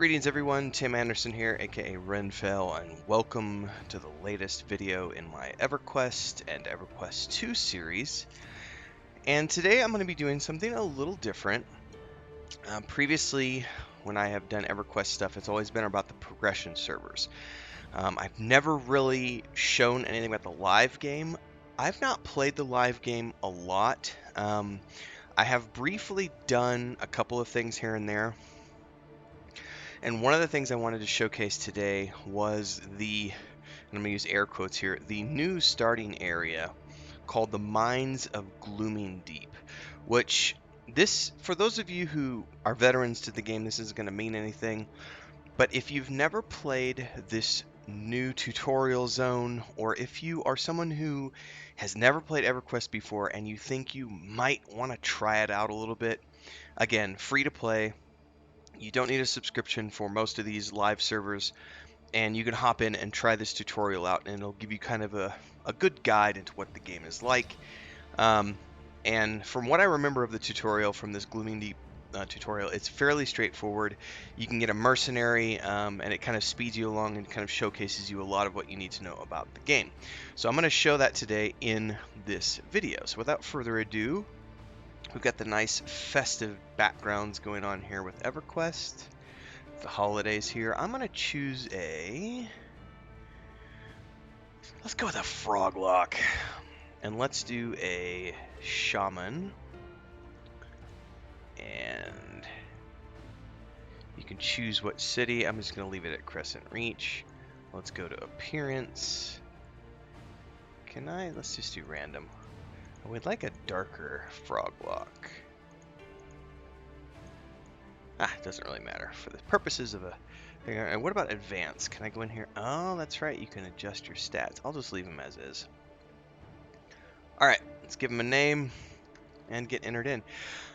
Greetings everyone, Tim Anderson here, aka Renfell, and welcome to the latest video in my EverQuest and EverQuest 2 series. And today I'm going to be doing something a little different. Previously, when I have done EverQuest stuff, it's always been about the progression servers. I've never really shown anything about the live game. I've not played the live game a lot. I have briefly done a couple of things here and there. And one of the things I wanted to showcase today was and I'm going to use air quotes here, the new starting area called the Mines of Gloomingdeep, which for those of you who are veterans to the game, this isn't going to mean anything, but if you've never played this new tutorial zone, or if you are someone who has never played EverQuest before and you think you might want to try it out a little bit, again, free to play. You don't need a subscription for most of these live servers, and you can hop in and try this tutorial out, and it'll give you kind of a good guide into what the game is like. And from what I remember of the tutorial from this Gloomingdeep tutorial, it's fairly straightforward. You can get a mercenary, and it kind of speeds you along and kind of showcases you a lot of what you need to know about the game. So I'm going to show that today in this video. So without further ado, we've got the nice festive backgrounds going on here with EverQuest. The holidays here. I'm going to choose let's go with a froglock. And let's do a shaman. And you can choose what city. I'm just going to leave it at Crescent Reach. Let's go to appearance. Let's just do random. I would like a darker froglock. It doesn't really matter for the purposes of and what about advanced? Can I go in here? Oh, that's right. You can adjust your stats. I'll just leave them as is. All right, let's give them a name and get entered in.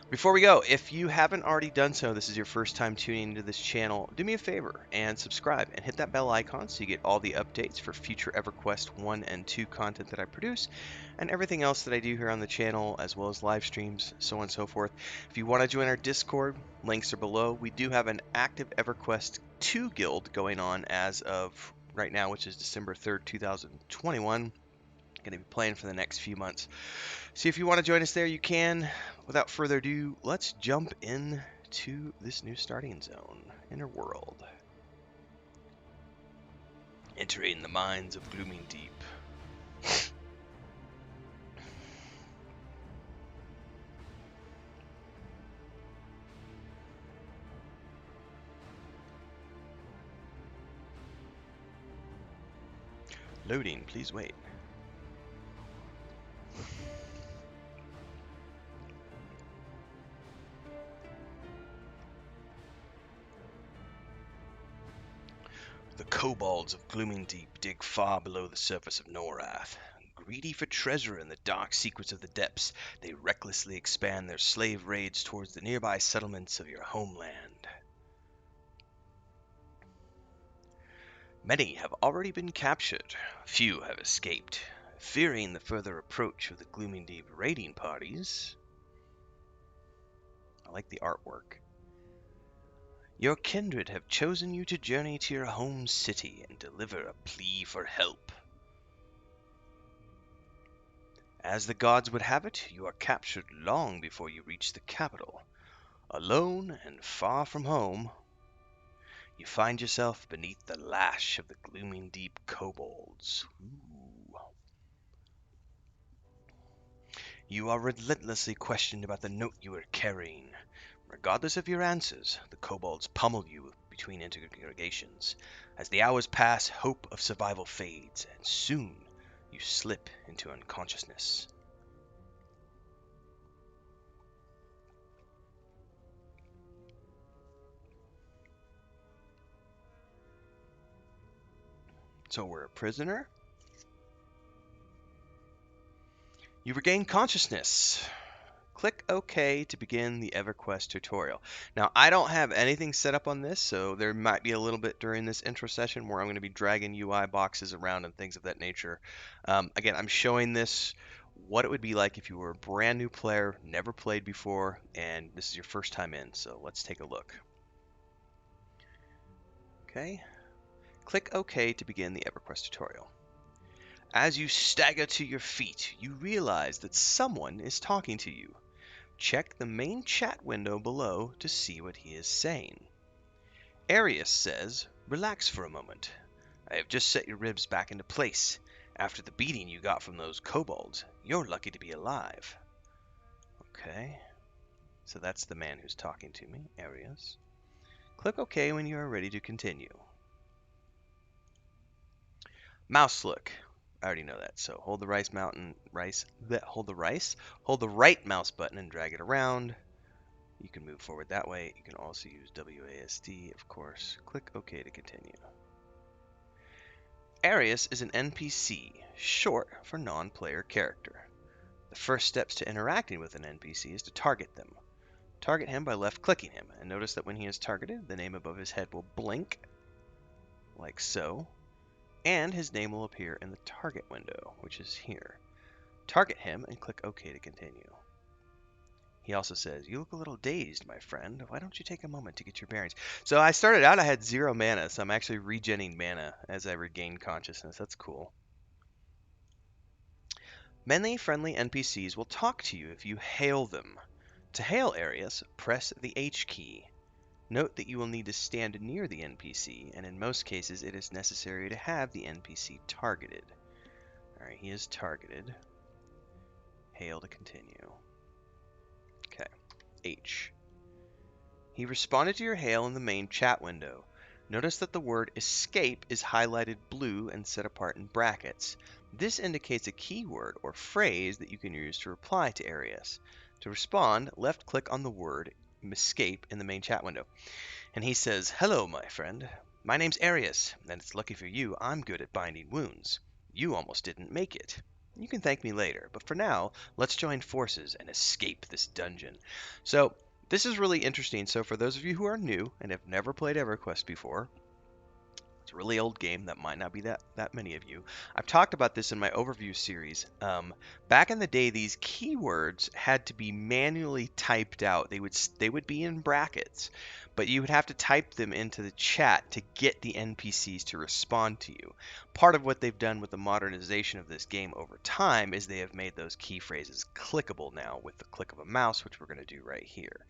Before we go, if you haven't already done so, this is your first time tuning into this channel, do me a favor and subscribe and hit that bell icon so you get all the updates for future EverQuest 1 and 2 content that I produce and everything else that I do here on the channel, as well as live streams, so on and so forth. If you want to join our Discord, links are below. We do have an active EverQuest 2 guild going on as of right now, which is December 3rd, 2021. Going to be playing for the next few months. So if you want to join us there, you can. Without further ado, let's jump into this new starting zone, Inner World. Entering the Mines of Gloomingdeep. Loading, please wait. The kobolds of Gloomingdeep dig far below the surface of Norath. Greedy for treasure in the dark secrets of the depths, they recklessly expand their slave raids towards the nearby settlements of your homeland. Many have already been captured, few have escaped. Fearing the further approach of the Gloomingdeep raiding parties. I like the artwork. Your kindred have chosen you to journey to your home city and deliver a plea for help. As the gods would have it, you are captured long before you reach the capital. Alone and far from home, you find yourself beneath the lash of the Gloomingdeep kobolds. Ooh. You are relentlessly questioned about the note you are carrying. Regardless of your answers, the kobolds pummel you between interrogations. As the hours pass, hope of survival fades, and soon you slip into unconsciousness. So we're a prisoner. You regain consciousness. Click OK to begin the EverQuest tutorial. Now, I don't have anything set up on this, so there might be a little bit during this intro session where I'm going to be dragging UI boxes around and things of that nature. Again, I'm showing this what it would be like if you were a brand new player, never played before, and this is your first time in. So let's take a look. Okay. Click OK to begin the EverQuest tutorial. As you stagger to your feet, you realize that someone is talking to you. Check the main chat window below to see what he is saying. Arius says, "Relax for a moment. I have just set your ribs back into place. After the beating you got from those kobolds, you're lucky to be alive." Okay, so that's the man who's talking to me, Arius. Click OK when you are ready to continue. Mouse look. I already know that. So hold the hold the right mouse button and drag it around. You can move forward that way. You can also use WASD, of course. Click OK to continue. Arius is an NPC, short for non-player character. The first steps to interacting with an NPC is to target them. Target him by left-clicking him, and notice that when he is targeted, the name above his head will blink, like so, and his name will appear in the target window, which is here. Target him and click OK to continue. He also says, "You look a little dazed, my friend. Why don't you take a moment to get your bearings?" So I started out, I had 0 mana, so I'm actually regenning mana as I regain consciousness. That's cool. Many friendly NPCs will talk to you if you hail them. To hail Arius, press the H key. Note that you will need to stand near the NPC, and in most cases it is necessary to have the NPC targeted. Alright, he is targeted. Hail to continue. Okay, H. He responded to your hail in the main chat window. Notice that the word escape is highlighted blue and set apart in brackets. This indicates a keyword or phrase that you can use to reply to Arius. To respond, left-click on the word escape in the main chat window. And he says, "Hello, my friend. My name's Arius, and it's lucky for you I'm good at binding wounds. You almost didn't make it. You can thank me later, but for now, let's join forces and escape this dungeon." So, this is really interesting. So for those of you who are new and have never played EverQuest before, it's a really old game that might not be that many of you. I've talked about this in my overview series. Back in the day, these keywords had to be manually typed out. They would be in brackets, but you would have to type them into the chat to get the NPCs to respond to you. Part of what they've done with the modernization of this game over time is they have made those key phrases clickable now with the click of a mouse, which we're going to do right here.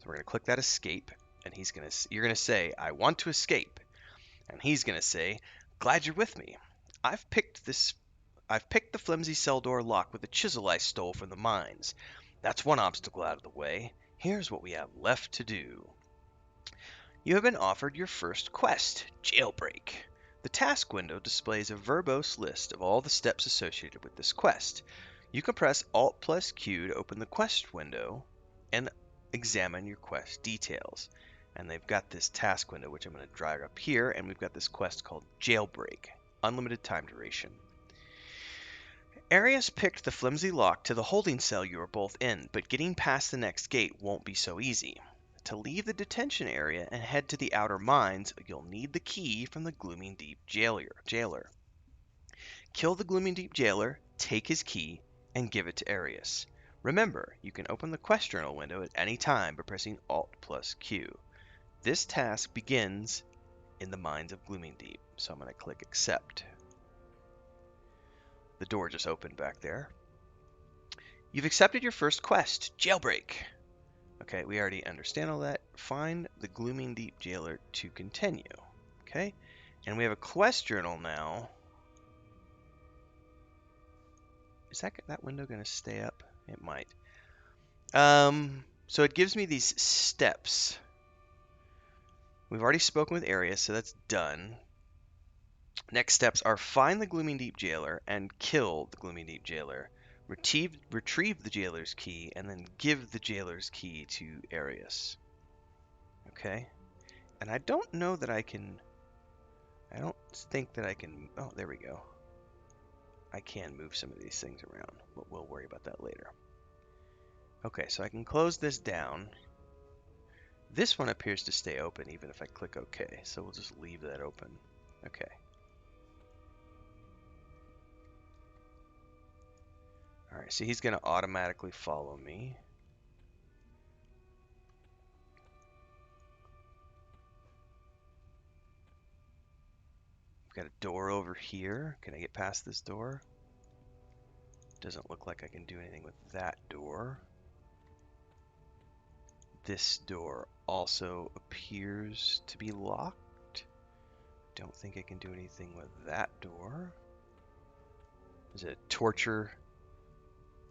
So we're going to click that escape, and you're going to say, "I want to escape." And he's going to say, "Glad you're with me. I've picked the flimsy cell door lock with the chisel I stole from the mines. That's one obstacle out of the way. Here's what we have left to do." You have been offered your first quest, Jailbreak. The task window displays a verbose list of all the steps associated with this quest. You can press Alt plus Q to open the quest window and examine your quest details. And they've got this task window, which I'm going to drag up here, and we've got this quest called Jailbreak, unlimited time duration. Arius picked the flimsy lock to the holding cell you are both in, but getting past the next gate won't be so easy. To leave the detention area and head to the outer mines, you'll need the key from the Gloomingdeep jailer. Kill the Gloomingdeep jailer, take his key, and give it to Arius. Remember, you can open the quest journal window at any time by pressing Alt plus Q. This task begins in the Mines of Gloomingdeep, so I'm going to click Accept. The door just opened back there. You've accepted your first quest, Jailbreak. Okay, we already understand all that. Find the Gloomingdeep jailer to continue. Okay, and we have a quest journal now. Is that window going to stay up? It might. So it gives me these steps. We've already spoken with Arius, so that's done. Next steps are find the Gloomingdeep jailer and kill the Gloomingdeep jailer. Retrieve the jailer's key, and then give the jailer's key to Arius. Okay? And I don't know that I can... I don't think that I can... Oh, there we go. I can move some of these things around, but we'll worry about that later. Okay, so I can close this down. This one appears to stay open even if I click OK, so we'll just leave that open. Okay. Alright, so he's going to automatically follow me. Got a door over here. Can I get past this door? Doesn't look like I can do anything with that door. This door also appears to be locked. Don't think I can do anything with that door. There's a torture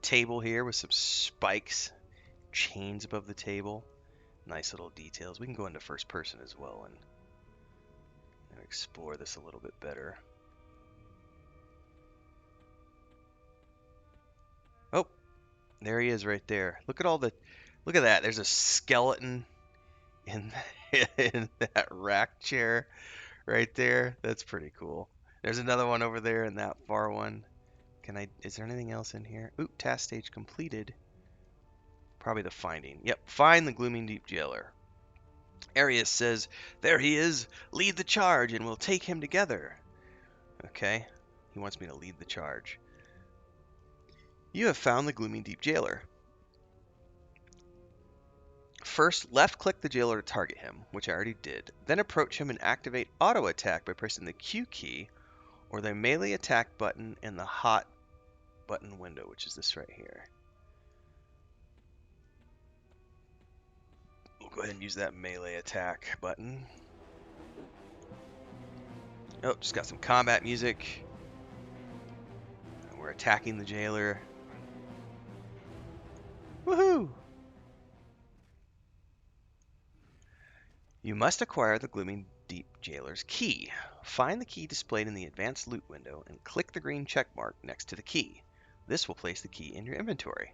table here with some spikes, chains above the table. Nice little details. We can go into first person as well and explore this a little bit better. Oh, there he is right there. Look at that. There's a skeleton in in that rack chair right there. That's pretty cool. There's another one over there in that far one. Is there anything else in here? Ooh, task stage completed. Probably the finding. Yep, find the Gloomingdeep jailer. Arius says, there he is. Lead the charge and we'll take him together. Okay, he wants me to lead the charge. You have found the Gloomingdeep jailer. First, left-click the jailer to target him, which I already did. Then approach him and activate auto attack by pressing the Q key or the melee attack button in the hot button window, which is this right here. We'll go ahead and use that melee attack button. Oh, just got some combat music. And we're attacking the jailer. Woohoo! You must acquire the Gloomingdeep jailer's key. Find the key displayed in the advanced loot window and click the green check mark next to the key. This will place the key in your inventory.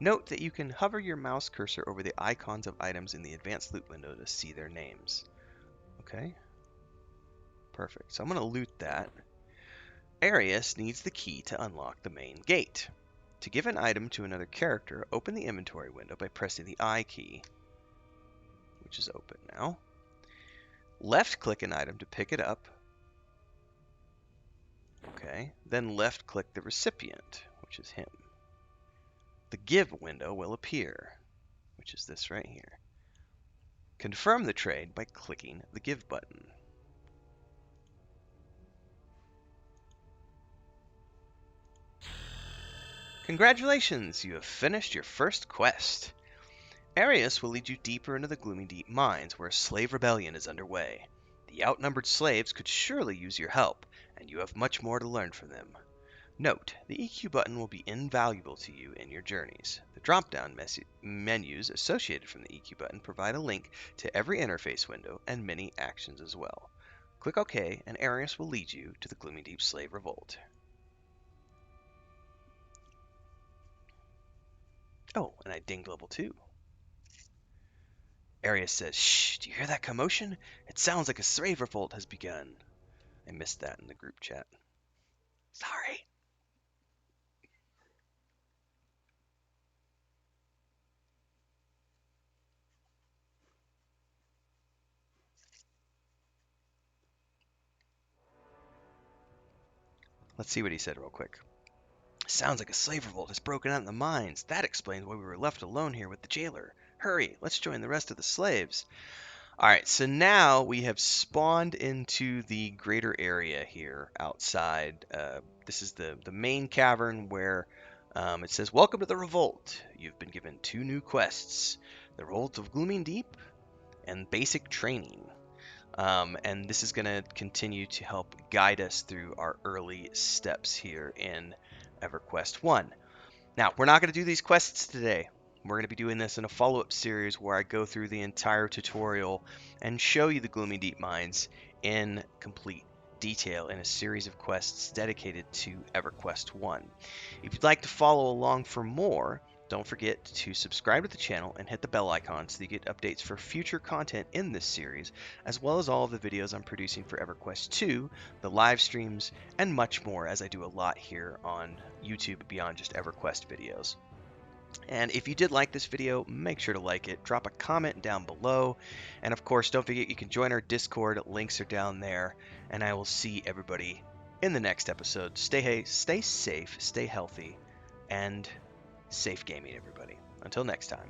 Note that you can hover your mouse cursor over the icons of items in the advanced loot window to see their names. Okay. Perfect. So I'm going to loot that. Arius needs the key to unlock the main gate. To give an item to another character, open the inventory window by pressing the I key, which is open now. Left-click an item to pick it up. Okay. Then left-click the recipient, which is him. The give window will appear, which is this right here. Confirm the trade by clicking the give button. Congratulations, you have finished your first quest. Arius will lead you deeper into the Gloomingdeep mines, where a slave rebellion is underway. The outnumbered slaves could surely use your help, and you have much more to learn from them. Note, the EQ button will be invaluable to you in your journeys. The drop-down menus associated from the EQ button provide a link to every interface window and many actions as well. Click OK, and Arius will lead you to the Gloomingdeep Slave Revolt. Oh, and I dinged level 2. Arius says, shh, do you hear that commotion? It sounds like a slave revolt has begun. I missed that in the group chat. Sorry. Let's see what he said real quick. Sounds like a slave revolt has broken out in the mines. That explains why we were left alone here with the jailer. Hurry, let's join the rest of the slaves. Alright, so now we have spawned into the greater area here outside. This is the main cavern where it says, welcome to the revolt. You've been given 2 new quests. The Revolt of Gloomingdeep and Basic Training. And this is going to continue to help guide us through our early steps here in EverQuest 1. Now, we're not going to do these quests today. We're going to be doing this in a follow-up series where I go through the entire tutorial and show you the Gloomingdeep mines in complete detail in a series of quests dedicated to EverQuest 1. If you'd like to follow along for more, don't forget to subscribe to the channel and hit the bell icon so you get updates for future content in this series, as well as all of the videos I'm producing for EverQuest 2, the live streams, and much more, as I do a lot here on YouTube beyond just EverQuest videos. And if you did like this video, make sure to like it, drop a comment down below, and of course don't forget you can join our Discord, links are down there, and I will see everybody in the next episode. Stay safe, stay healthy, and safe gaming, everybody. Until next time.